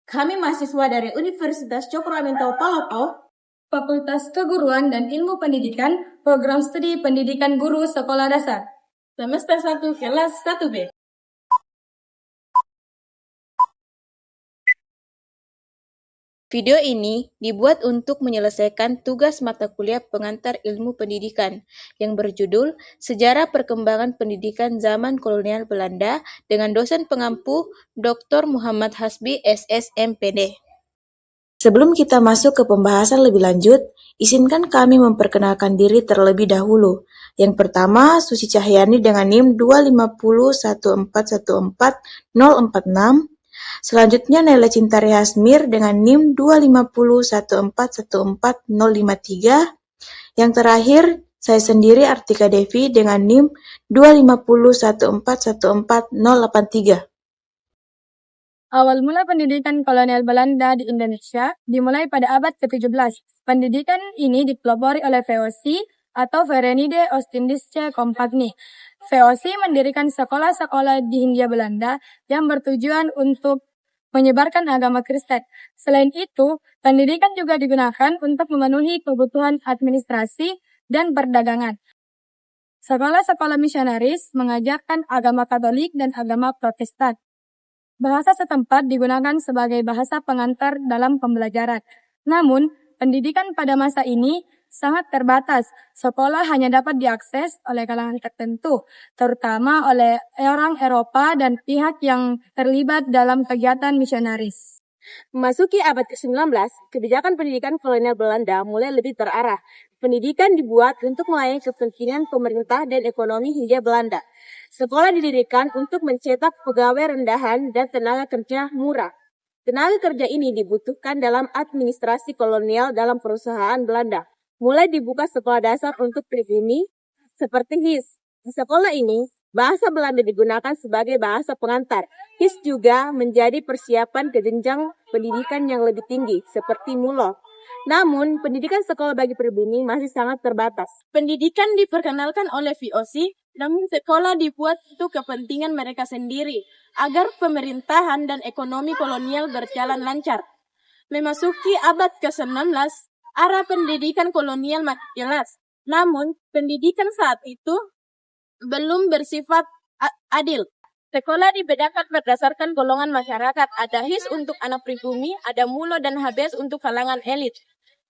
Kami mahasiswa dari Universitas Cokro Aminoto Palopo, Fakultas Keguruan dan Ilmu Pendidikan, Program Studi Pendidikan Guru Sekolah Dasar, semester 1 kelas 1B. Video ini dibuat untuk menyelesaikan tugas mata kuliah pengantar ilmu pendidikan yang berjudul Sejarah Perkembangan Pendidikan Zaman Kolonial Belanda dengan dosen pengampu Dr. Muhammad Hasbi SSMPD. Sebelum kita masuk ke pembahasan lebih lanjut, izinkan kami memperkenalkan diri terlebih dahulu. Yang pertama, Susi Cahyani dengan NIM 25014140046. Selanjutnya Naila Cintari Hasmir dengan NIM 25014140053. Yang terakhir, saya sendiri Artika Devi dengan NIM 25014140083. Awal mula pendidikan kolonial Belanda di Indonesia dimulai pada abad ke-17. Pendidikan ini dipelopori oleh VOC atau Verenigde Oostindische Compagnie. VOC mendirikan sekolah-sekolah di Hindia Belanda yang bertujuan untuk menyebarkan agama Kristen. Selain itu, pendidikan juga digunakan untuk memenuhi kebutuhan administrasi dan perdagangan. Sekolah-sekolah misionaris mengajarkan agama Katolik dan agama Protestan. Bahasa setempat digunakan sebagai bahasa pengantar dalam pembelajaran. Namun, pendidikan pada masa ini sangat terbatas. Sekolah hanya dapat diakses oleh kalangan tertentu, terutama oleh orang Eropa dan pihak yang terlibat dalam kegiatan misionaris. Memasuki abad ke-19, kebijakan pendidikan kolonial Belanda mulai lebih terarah. Pendidikan dibuat untuk melayani kepentingan pemerintah dan ekonomi Hindia Belanda. Sekolah didirikan untuk mencetak pegawai rendahan dan tenaga kerja murah. Tenaga kerja ini dibutuhkan dalam administrasi kolonial dalam perusahaan Belanda. Mulai dibuka sekolah dasar untuk pribumi seperti HIS. Di sekolah ini, bahasa Belanda digunakan sebagai bahasa pengantar. HIS juga menjadi persiapan ke jenjang pendidikan yang lebih tinggi, seperti MULO. Namun, pendidikan sekolah bagi pribumi masih sangat terbatas. Pendidikan diperkenalkan oleh VOC, namun sekolah dibuat untuk kepentingan mereka sendiri, agar pemerintahan dan ekonomi kolonial berjalan lancar. Memasuki abad ke-19, arah pendidikan kolonial makin jelas. Namun, pendidikan saat itu belum bersifat adil. Sekolah dibedakan berdasarkan golongan masyarakat. Ada HIS untuk anak pribumi, ada MULO dan HBS untuk kalangan elit.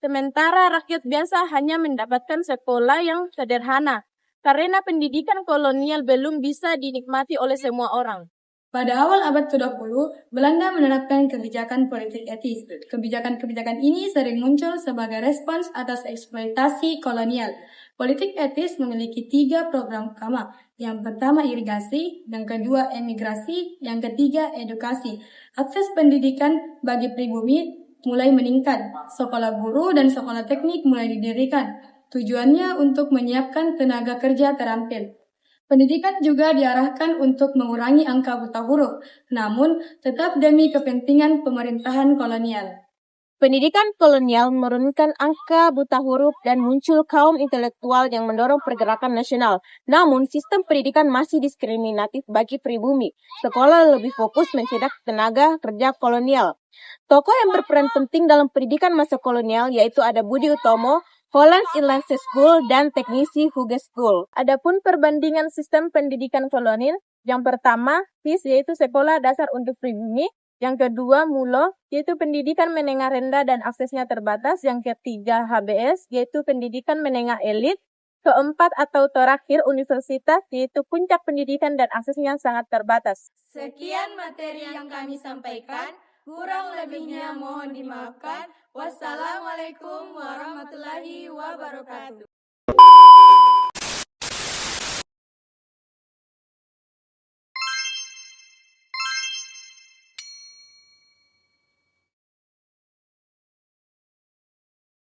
Sementara rakyat biasa hanya mendapatkan sekolah yang sederhana, karena pendidikan kolonial belum bisa dinikmati oleh semua orang. Pada awal abad ke-20, Belanda menerapkan kebijakan politik etis. Kebijakan-kebijakan ini sering muncul sebagai respons atas eksploitasi kolonial. Politik etis memiliki 3 program utama. Yang pertama irigasi, yang kedua emigrasi, yang ketiga edukasi. Akses pendidikan bagi pribumi mulai meningkat. Sekolah guru dan sekolah teknik mulai didirikan. Tujuannya untuk menyiapkan tenaga kerja terampil. Pendidikan juga diarahkan untuk mengurangi angka buta huruf, namun tetap demi kepentingan pemerintahan kolonial. Pendidikan kolonial menurunkan angka buta huruf dan muncul kaum intelektual yang mendorong pergerakan nasional. Namun, sistem pendidikan masih diskriminatif bagi pribumi. Sekolah lebih fokus mencetak tenaga kerja kolonial. Tokoh yang berperan penting dalam pendidikan masa kolonial yaitu ada Budi Utomo, Hollands Inland School, dan teknisi Hughes School. Adapun perbandingan sistem pendidikan kolonial, yang pertama, HIS yaitu sekolah dasar untuk pribumi. Yang kedua, MULO, yaitu pendidikan menengah rendah dan aksesnya terbatas. Yang ketiga, HBS, yaitu pendidikan menengah elit. Keempat atau terakhir, universitas, yaitu puncak pendidikan dan aksesnya sangat terbatas. Sekian materi yang kami sampaikan. Kurang lebihnya mohon dimaafkan. Wassalamualaikum warahmatullahi wabarakatuh.